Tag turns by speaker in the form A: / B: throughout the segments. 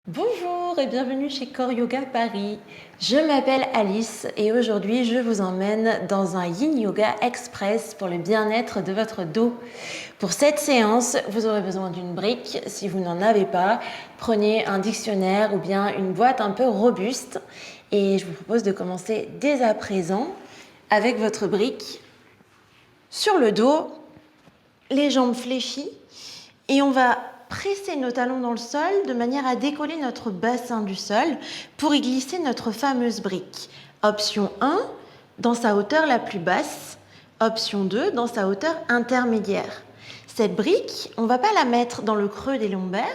A: Bonjour et bienvenue chez Core Yoga Paris. Je m'appelle Alice et aujourd'hui je vous emmène dans un Yin Yoga Express pour le bien-être de votre dos. Pour cette séance, vous aurez besoin d'une brique. Si vous n'en avez pas, prenez un dictionnaire ou bien une boîte un peu robuste. Et je vous propose de commencer dès à présent avec votre brique sur le dos, les jambes fléchies et on va presser nos talons dans le sol de manière à décoller notre bassin du sol pour y glisser notre fameuse brique. Option 1, dans sa hauteur la plus basse. Option 2, dans sa hauteur intermédiaire. Cette brique, on ne va pas la mettre dans le creux des lombaires,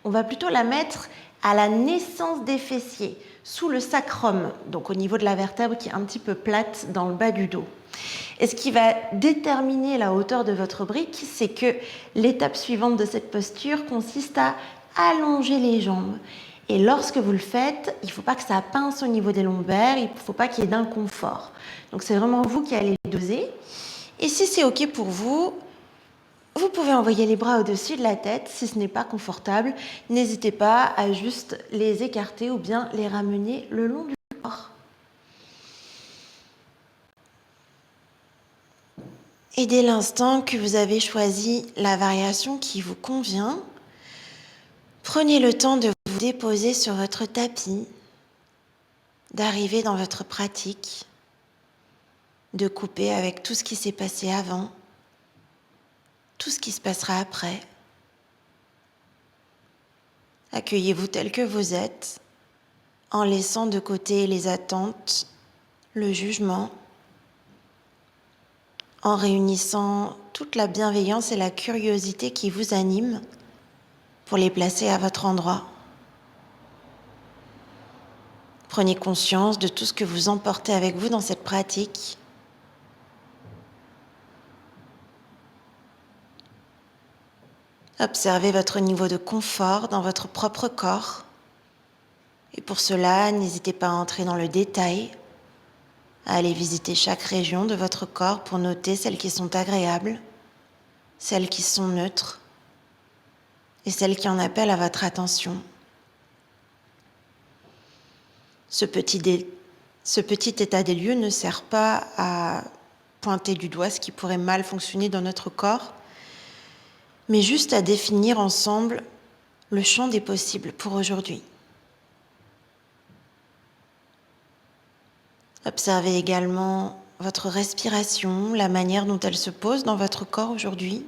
A: on va plutôt la mettre à la naissance des fessiers, sous le sacrum, donc au niveau de la vertèbre qui est un petit peu plate dans le bas du dos. Et ce qui va déterminer la hauteur de votre brique, c'est que l'étape suivante de cette posture consiste à allonger les jambes. Et lorsque vous le faites, il ne faut pas que ça pince au niveau des lombaires, il ne faut pas qu'il y ait d'inconfort. Donc c'est vraiment vous qui allez doser. Et si c'est OK pour vous, vous pouvez envoyer les bras au-dessus de la tête. Si ce n'est pas confortable, n'hésitez pas à juste les écarter ou bien les ramener le long du corps. Et dès l'instant que vous avez choisi la variation qui vous convient, prenez le temps de vous déposer sur votre tapis, d'arriver dans votre pratique, de couper avec tout ce qui s'est passé avant, tout ce qui se passera après. Accueillez-vous tel que vous êtes, en laissant de côté les attentes, le jugement, en réunissant toute la bienveillance et la curiosité qui vous animent pour les placer à votre endroit. Prenez conscience de tout ce que vous emportez avec vous dans cette pratique. Observez votre niveau de confort dans votre propre corps. Et pour cela, n'hésitez pas à entrer dans le détail, à aller visiter chaque région de votre corps pour noter celles qui sont agréables, celles qui sont neutres et celles qui en appellent à votre attention. Ce petit état des lieux ne sert pas à pointer du doigt ce qui pourrait mal fonctionner dans notre corps, mais juste à définir ensemble le champ des possibles pour aujourd'hui. Observez également votre respiration, la manière dont elle se pose dans votre corps aujourd'hui.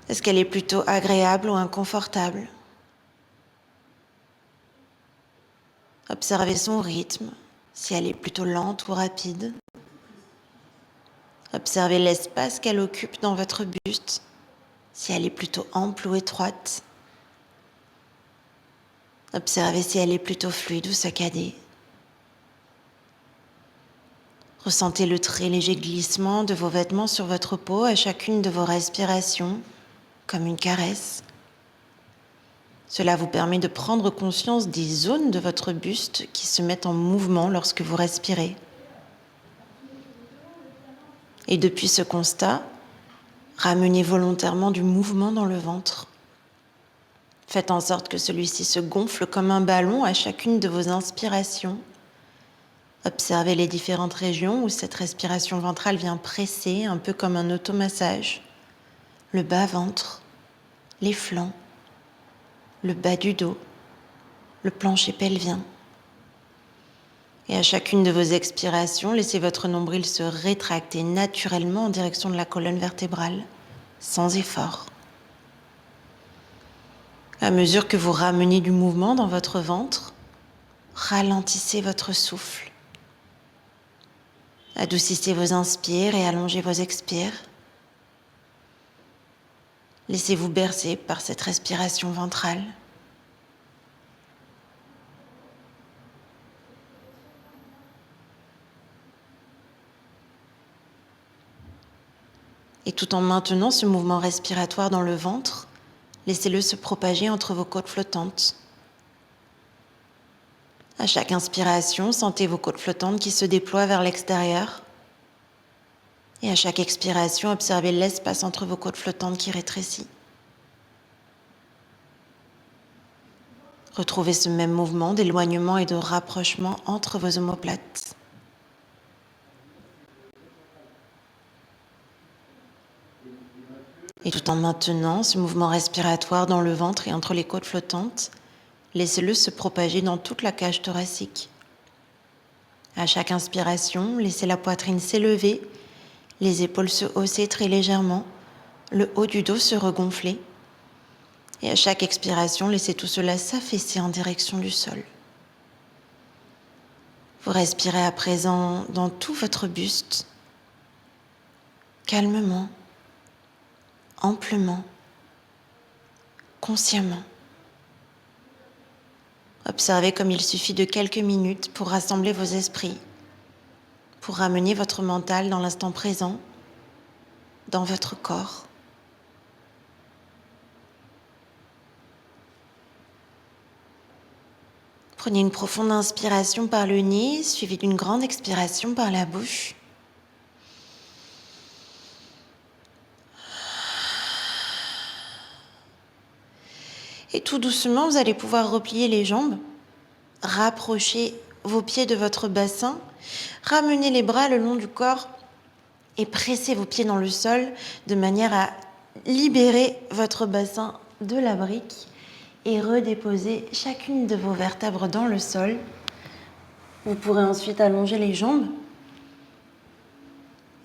A: Est-ce qu'elle est plutôt agréable ou inconfortable ? Observez son rythme, si elle est plutôt lente ou rapide. Observez l'espace qu'elle occupe dans votre buste, si elle est plutôt ample ou étroite. Observez si elle est plutôt fluide ou saccadée. Ressentez le très léger glissement de vos vêtements sur votre peau à chacune de vos respirations, comme une caresse. Cela vous permet de prendre conscience des zones de votre buste qui se mettent en mouvement lorsque vous respirez. Et depuis ce constat, ramenez volontairement du mouvement dans le ventre. Faites en sorte que celui-ci se gonfle comme un ballon à chacune de vos inspirations. Observez les différentes régions où cette respiration ventrale vient presser, un peu comme un automassage. Le bas-ventre, les flancs, le bas du dos, le plancher pelvien. Et à chacune de vos expirations, laissez votre nombril se rétracter naturellement en direction de la colonne vertébrale, sans effort. À mesure que vous ramenez du mouvement dans votre ventre, ralentissez votre souffle. Adoucissez vos inspires et allongez vos expires. Laissez-vous bercer par cette respiration ventrale. Et tout en maintenant ce mouvement respiratoire dans le ventre, laissez-le se propager entre vos côtes flottantes. À chaque inspiration, sentez vos côtes flottantes qui se déploient vers l'extérieur. Et à chaque expiration, observez l'espace entre vos côtes flottantes qui rétrécit. Retrouvez ce même mouvement d'éloignement et de rapprochement entre vos omoplates. Et tout en maintenant ce mouvement respiratoire dans le ventre et entre les côtes flottantes, laissez-le se propager dans toute la cage thoracique. À chaque inspiration, laissez la poitrine s'élever, les épaules se hausser très légèrement, le haut du dos se regonfler. Et à chaque expiration, laissez tout cela s'affaisser en direction du sol. Vous respirez à présent dans tout votre buste, calmement, amplement, consciemment. Observez comme il suffit de quelques minutes pour rassembler vos esprits, pour ramener votre mental dans l'instant présent, dans votre corps. Prenez une profonde inspiration par le nez, suivie d'une grande expiration par la bouche. Et tout doucement, vous allez pouvoir replier les jambes, rapprocher vos pieds de votre bassin, ramener les bras le long du corps et presser vos pieds dans le sol de manière à libérer votre bassin de la brique et redéposer chacune de vos vertèbres dans le sol. Vous pourrez ensuite allonger les jambes,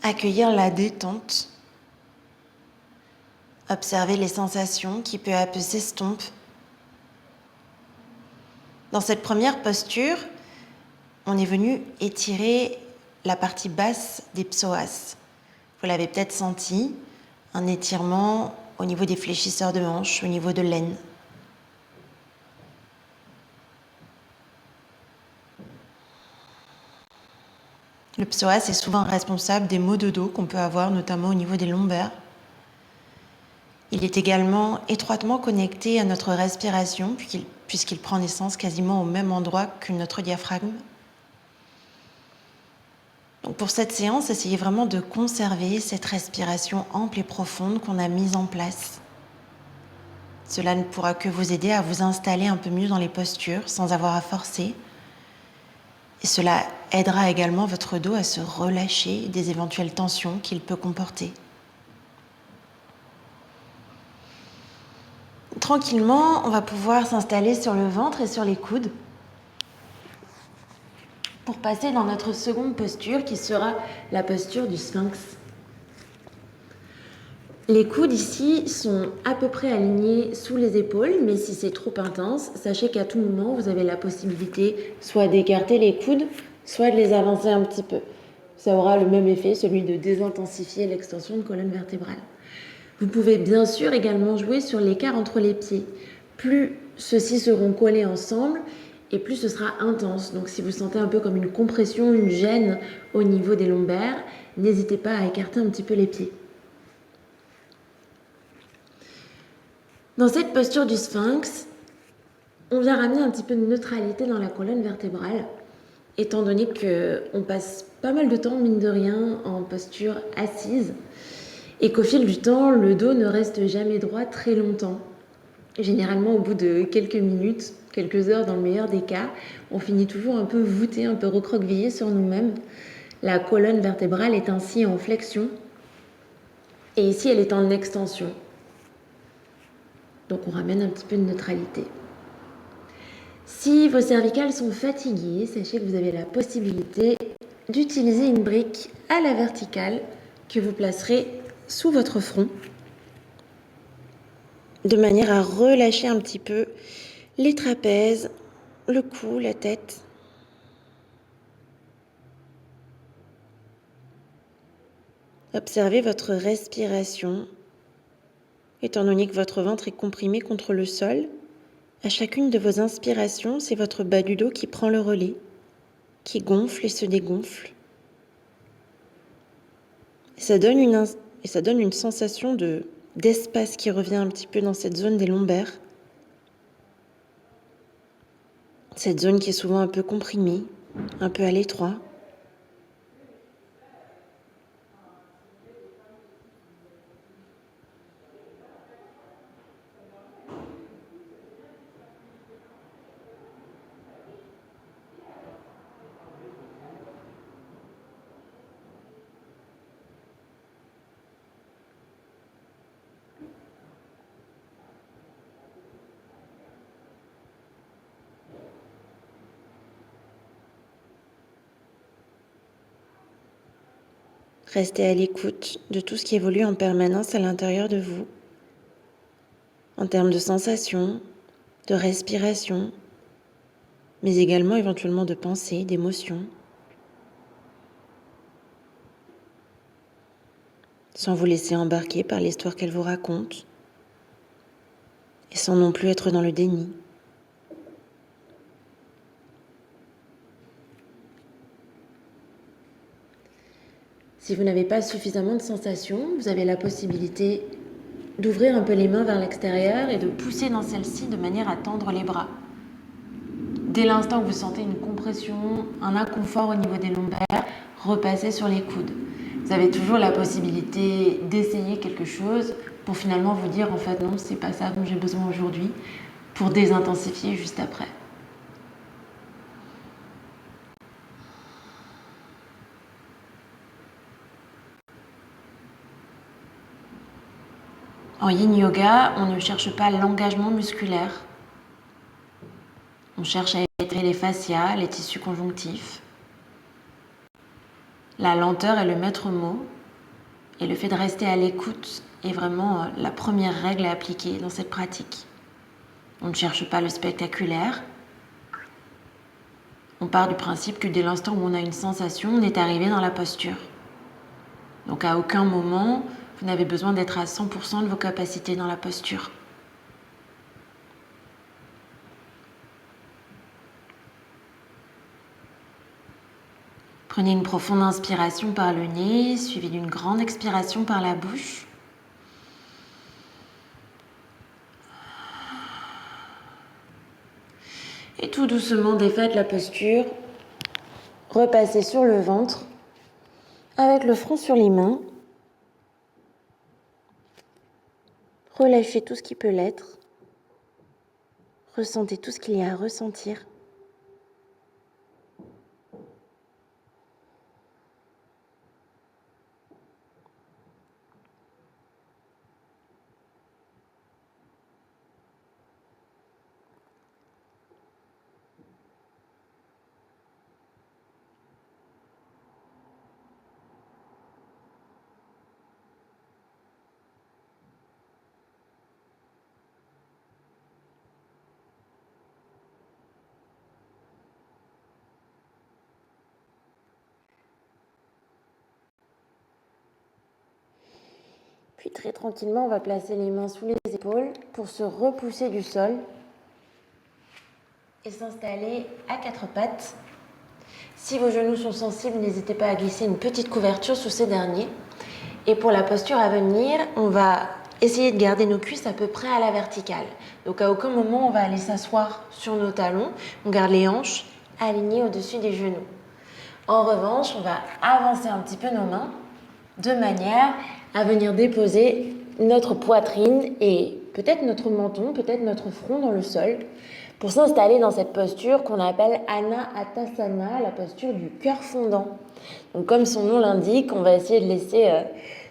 A: accueillir la détente, observer les sensations qui peu à peu s'estompent. Dans cette première posture, on est venu étirer la partie basse des psoas. Vous l'avez peut-être senti, un étirement au niveau des fléchisseurs de hanches, au niveau de l'aine. Le psoas est souvent responsable des maux de dos qu'on peut avoir, notamment au niveau des lombaires. Il est également étroitement connecté à notre respiration, puisqu'il prend naissance quasiment au même endroit que notre diaphragme. Donc pour cette séance, essayez vraiment de conserver cette respiration ample et profonde qu'on a mise en place. Cela ne pourra que vous aider à vous installer un peu mieux dans les postures sans avoir à forcer. Et cela aidera également votre dos à se relâcher des éventuelles tensions qu'il peut comporter. Tranquillement, on va pouvoir s'installer sur le ventre et sur les coudes pour passer dans notre seconde posture qui sera la posture du sphinx. Les coudes ici sont à peu près alignés sous les épaules, mais si c'est trop intense, sachez qu'à tout moment, vous avez la possibilité soit d'écarter les coudes, soit de les avancer un petit peu. Ça aura le même effet, celui de désintensifier l'extension de colonne vertébrale. Vous pouvez bien sûr également jouer sur l'écart entre les pieds. Plus ceux-ci seront collés ensemble, et plus ce sera intense. Donc si vous sentez un peu comme une compression, une gêne au niveau des lombaires, n'hésitez pas à écarter un petit peu les pieds. Dans cette posture du sphinx, on vient ramener un petit peu de neutralité dans la colonne vertébrale, étant donné qu'on passe pas mal de temps, mine de rien, en posture assise, et qu'au fil du temps, le dos ne reste jamais droit très longtemps. Généralement, au bout de quelques minutes, quelques heures dans le meilleur des cas, on finit toujours un peu voûté, un peu recroquevillé sur nous-mêmes. La colonne vertébrale est ainsi en flexion, et ici, elle est en extension. Donc on ramène un petit peu de neutralité. Si vos cervicales sont fatiguées, sachez que vous avez la possibilité d'utiliser une brique à la verticale que vous placerez sous votre front, de manière à relâcher un petit peu les trapèzes, le cou, la tête. Observez votre respiration, étant donné que votre ventre est comprimé contre le sol. À chacune de vos inspirations, c'est votre bas du dos qui prend le relais, qui gonfle et se dégonfle. Et ça donne une sensation d'espace qui revient un petit peu dans cette zone des lombaires. Cette zone qui est souvent un peu comprimée, un peu à l'étroit. Restez à l'écoute de tout ce qui évolue en permanence à l'intérieur de vous, en termes de sensations, de respiration, mais également éventuellement de pensées, d'émotions, sans vous laisser embarquer par l'histoire qu'elle vous raconte, et sans non plus être dans le déni. Si vous n'avez pas suffisamment de sensations, vous avez la possibilité d'ouvrir un peu les mains vers l'extérieur et de pousser dans celle-ci de manière à tendre les bras. Dès l'instant que vous sentez une compression, un inconfort au niveau des lombaires, repassez sur les coudes. Vous avez toujours la possibilité d'essayer quelque chose pour finalement vous dire en fait non, c'est pas ça dont j'ai besoin aujourd'hui, pour désintensifier juste après. En yin yoga, on ne cherche pas l'engagement musculaire. On cherche à étirer les fascias, les tissus conjonctifs. La lenteur est le maître mot et le fait de rester à l'écoute est vraiment la première règle à appliquer dans cette pratique. On ne cherche pas le spectaculaire. On part du principe que dès l'instant où on a une sensation, on est arrivé dans la posture. Donc à aucun moment, vous n'avez besoin d'être à 100% de vos capacités dans la posture. Prenez une profonde inspiration par le nez, suivie d'une grande expiration par la bouche. Et tout doucement défaites la posture. Repassez sur le ventre, avec le front sur les mains. Relâchez tout ce qui peut l'être. Ressentez tout ce qu'il y a à ressentir. Puis très tranquillement, on va placer les mains sous les épaules pour se repousser du sol et s'installer à quatre pattes. Si vos genoux sont sensibles, n'hésitez pas à glisser une petite couverture sous ces derniers. Et pour la posture à venir, on va essayer de garder nos cuisses à peu près à la verticale. Donc à aucun moment, on va aller s'asseoir sur nos talons. On garde les hanches alignées au-dessus des genoux. En revanche, on va avancer un petit peu nos mains de manière à venir déposer notre poitrine et peut-être notre menton, peut-être notre front dans le sol pour s'installer dans cette posture qu'on appelle Anahatasana, la posture du cœur fondant. Donc comme son nom l'indique, on va essayer de laisser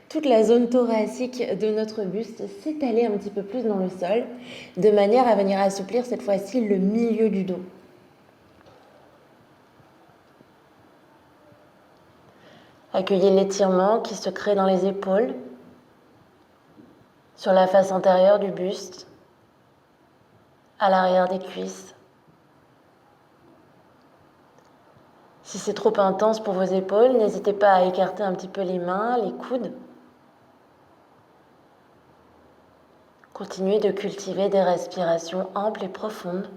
A: toute la zone thoracique de notre buste s'étaler un petit peu plus dans le sol de manière à venir assouplir cette fois-ci le milieu du dos. Accueillez l'étirement qui se crée dans les épaules, sur la face antérieure du buste, à l'arrière des cuisses. Si c'est trop intense pour vos épaules, n'hésitez pas à écarter un petit peu les mains, les coudes. Continuez de cultiver des respirations amples et profondes.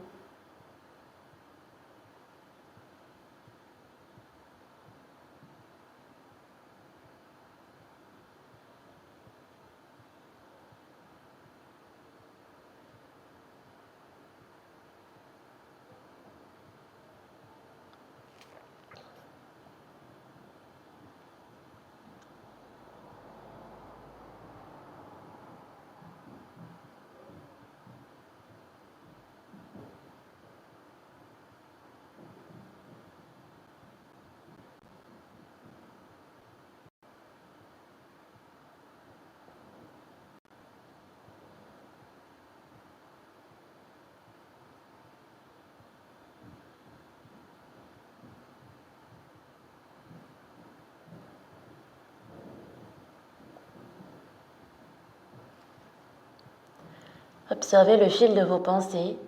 A: Observez le fil de vos pensées.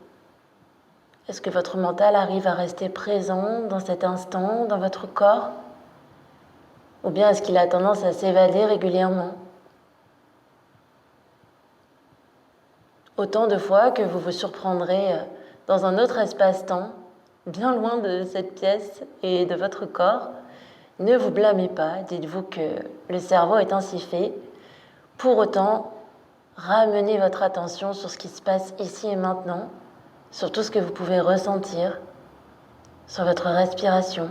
A: Est-ce que votre mental arrive à rester présent dans cet instant, dans votre corps? Ou bien est-ce qu'il a tendance à s'évader régulièrement? Autant de fois que vous vous surprendrez dans un autre espace-temps, bien loin de cette pièce et de votre corps, ne vous blâmez pas, dites-vous que le cerveau est ainsi fait. Pour autant, ramenez votre attention sur ce qui se passe ici et maintenant, sur tout ce que vous pouvez ressentir, sur votre respiration.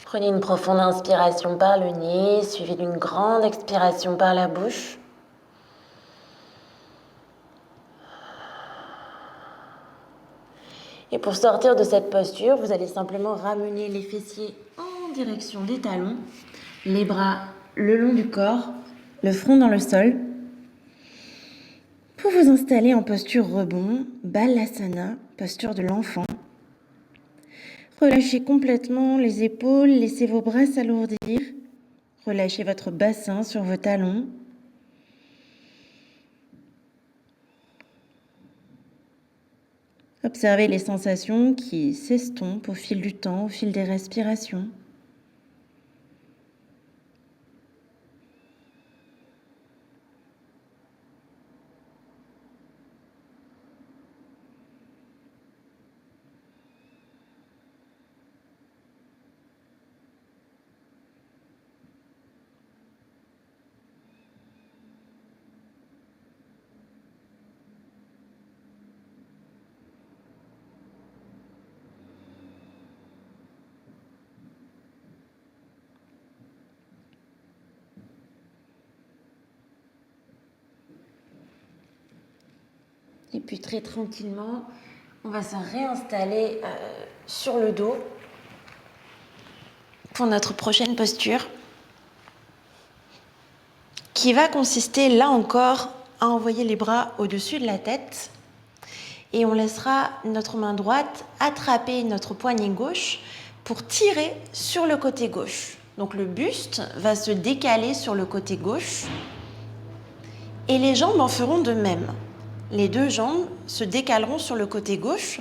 A: Prenez une profonde inspiration par le nez, suivie d'une grande expiration par la bouche. Et pour sortir de cette posture, vous allez simplement ramener les fessiers en direction des talons, les bras le long du corps, le front dans le sol. Pour vous installer en posture rebond, Balasana, posture de l'enfant. Relâchez complètement les épaules, laissez vos bras s'alourdir. Relâchez votre bassin sur vos talons. Observez les sensations qui s'estompent au fil du temps, au fil des respirations. Et puis très tranquillement, on va se réinstaller sur le dos pour notre prochaine posture qui va consister là encore à envoyer les bras au-dessus de la tête et on laissera notre main droite attraper notre poignet gauche pour tirer sur le côté gauche. Donc le buste va se décaler sur le côté gauche et les jambes en feront de même. Les deux jambes se décaleront sur le côté gauche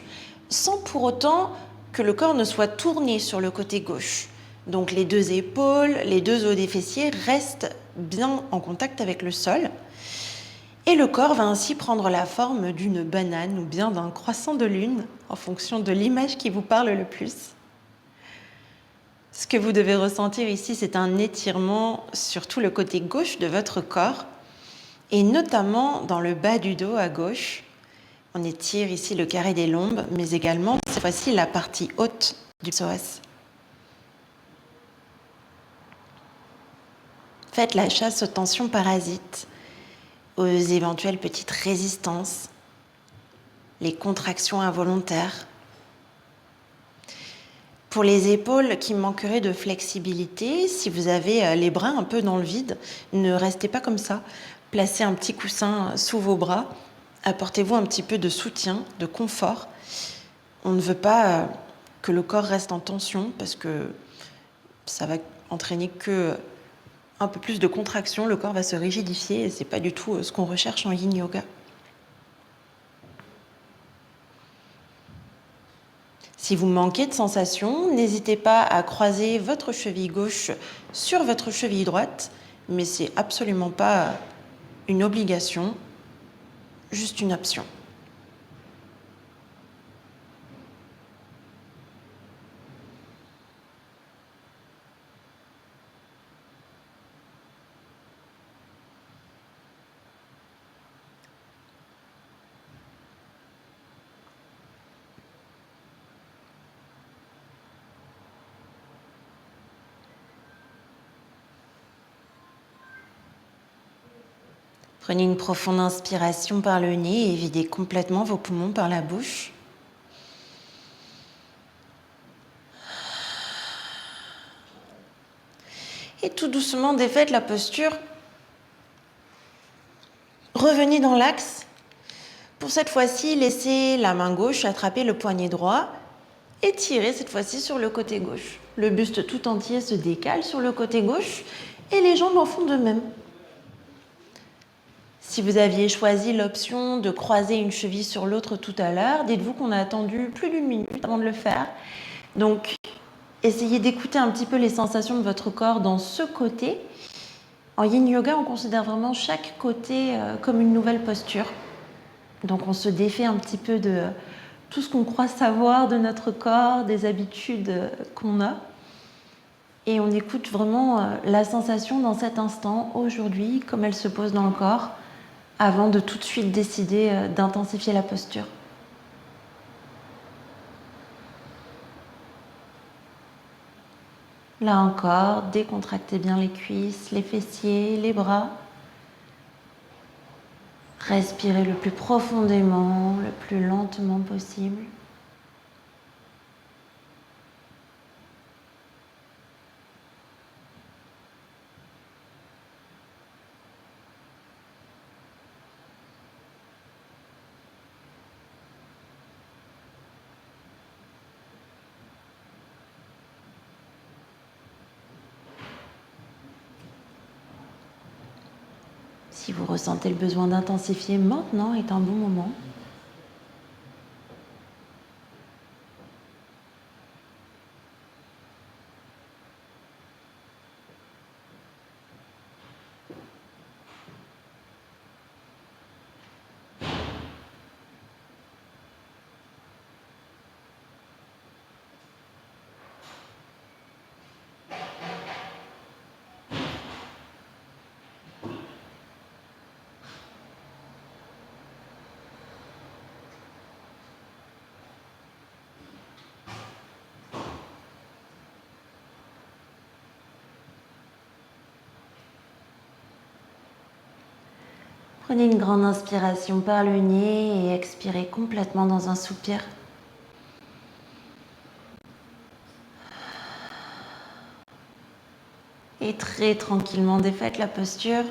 A: sans pour autant que le corps ne soit tourné sur le côté gauche. Donc les deux épaules, les deux os des fessiers restent bien en contact avec le sol. Et le corps va ainsi prendre la forme d'une banane ou bien d'un croissant de lune en fonction de l'image qui vous parle le plus. Ce que vous devez ressentir ici, c'est un étirement sur tout le côté gauche de votre corps et notamment dans le bas du dos à gauche. On étire ici le carré des lombes, mais également, cette fois-ci, la partie haute du psoas. Faites la chasse aux tensions parasites, aux éventuelles petites résistances, les contractions involontaires. Pour les épaules qui manqueraient de flexibilité, si vous avez les bras un peu dans le vide, ne restez pas comme ça. Placez un petit coussin sous vos bras. Apportez-vous un petit peu de soutien, de confort. On ne veut pas que le corps reste en tension parce que ça va entraîner que un peu plus de contraction. Le corps va se rigidifier et c'est pas du tout ce qu'on recherche en yin yoga. Si vous manquez de sensation, n'hésitez pas à croiser votre cheville gauche sur votre cheville droite, mais c'est absolument pas une obligation, juste une option. Prenez une profonde inspiration par le nez et videz complètement vos poumons par la bouche. Et tout doucement, défaites la posture. Revenez dans l'axe. Pour cette fois-ci, laissez la main gauche attraper le poignet droit et tirez cette fois-ci sur le côté gauche. Le buste tout entier se décale sur le côté gauche et les jambes en font de même. Si vous aviez choisi l'option de croiser une cheville sur l'autre tout à l'heure, dites-vous qu'on a attendu plus d'1 minute avant de le faire. Donc, essayez d'écouter un petit peu les sensations de votre corps dans ce côté. En Yin Yoga, on considère vraiment chaque côté comme une nouvelle posture. Donc, on se défait un petit peu de tout ce qu'on croit savoir de notre corps, des habitudes qu'on a. Et on écoute vraiment la sensation dans cet instant, aujourd'hui, comme elle se pose dans le corps, avant de tout de suite décider d'intensifier la posture. Là encore, décontractez bien les cuisses, les fessiers, les bras. Respirez le plus profondément, le plus lentement possible. Si vous ressentez le besoin d'intensifier, maintenant est un bon moment. Prenez une grande inspiration par le nez et expirez complètement dans un soupir. Et très tranquillement défaites la posture.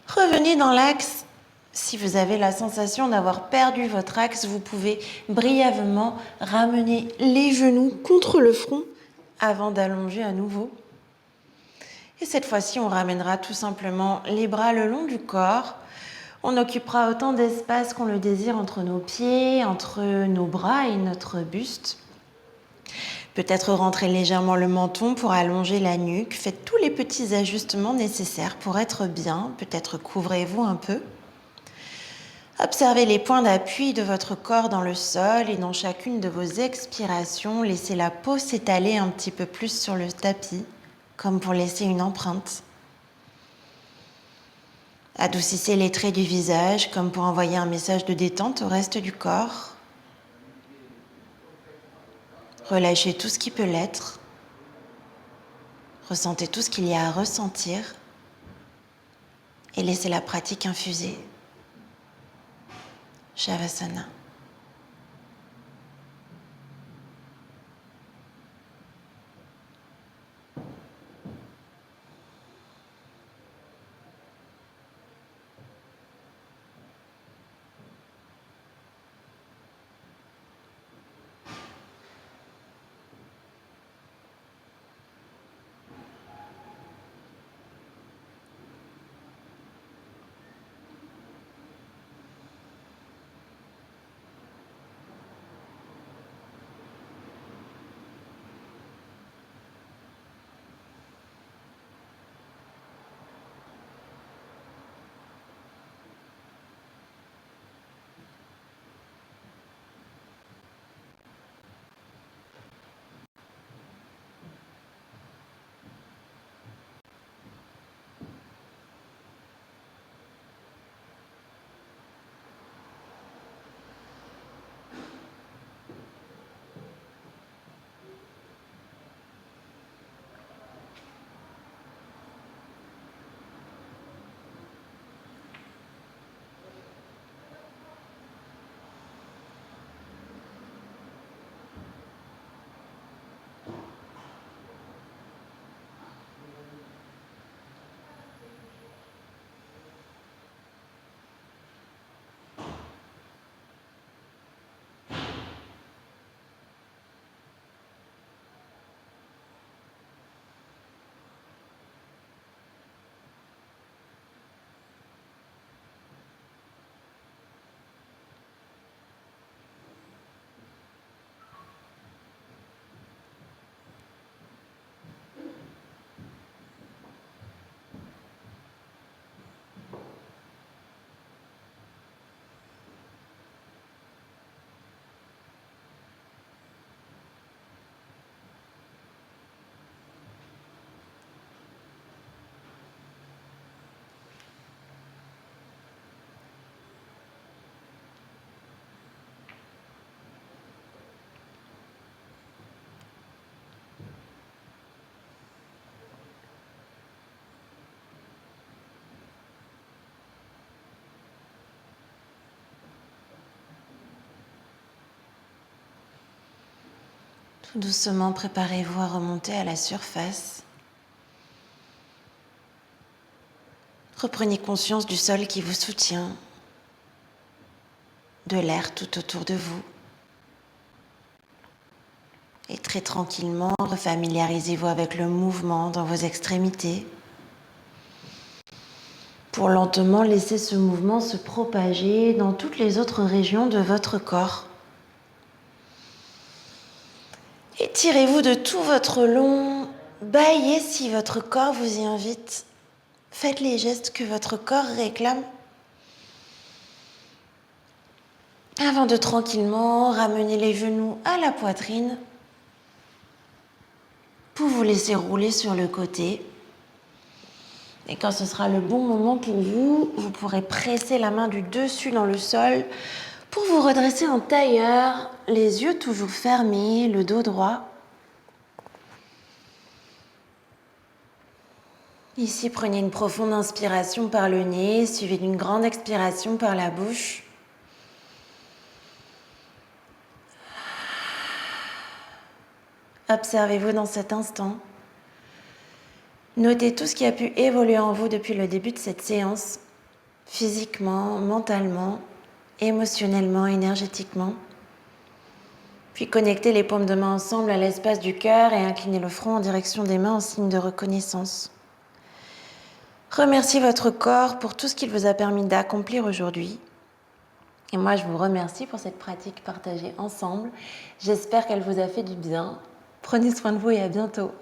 A: Revenez dans l'axe. Si vous avez la sensation d'avoir perdu votre axe, vous pouvez brièvement ramener les genoux contre le front avant d'allonger à nouveau. Et cette fois-ci, on ramènera tout simplement les bras le long du corps. On occupera autant d'espace qu'on le désire entre nos pieds, entre nos bras et notre buste. Peut-être rentrer légèrement le menton pour allonger la nuque. Faites tous les petits ajustements nécessaires pour être bien. Peut-être couvrez-vous un peu. Observez les points d'appui de votre corps dans le sol et dans chacune de vos expirations, laissez la peau s'étaler un petit peu plus sur le tapis, comme pour laisser une empreinte. Adoucissez les traits du visage, comme pour envoyer un message de détente au reste du corps. Relâchez tout ce qui peut l'être. Ressentez tout ce qu'il y a à ressentir et laissez la pratique infuser. Shavasana. Tout doucement, préparez-vous à remonter à la surface. Reprenez conscience du sol qui vous soutient, de l'air tout autour de vous. Et très tranquillement, refamiliarisez-vous avec le mouvement dans vos extrémités pour lentement laisser ce mouvement se propager dans toutes les autres régions de votre corps. Étirez-vous de tout votre long, bâillez si votre corps vous y invite. Faites les gestes que votre corps réclame. Avant de tranquillement ramener les genoux à la poitrine pour vous laisser rouler sur le côté. Et quand ce sera le bon moment pour vous, vous pourrez presser la main du dessus dans le sol pour vous redresser en tailleur, les yeux toujours fermés, le dos droit. Ici, prenez une profonde inspiration par le nez, suivie d'une grande expiration par la bouche. Observez-vous dans cet instant. Notez tout ce qui a pu évoluer en vous depuis le début de cette séance, physiquement, mentalement, émotionnellement, énergétiquement. Puis connectez les paumes de main ensemble à l'espace du cœur et inclinez le front en direction des mains en signe de reconnaissance. Remerciez votre corps pour tout ce qu'il vous a permis d'accomplir aujourd'hui. Et moi, je vous remercie pour cette pratique partagée ensemble. J'espère qu'elle vous a fait du bien. Prenez soin de vous et à bientôt.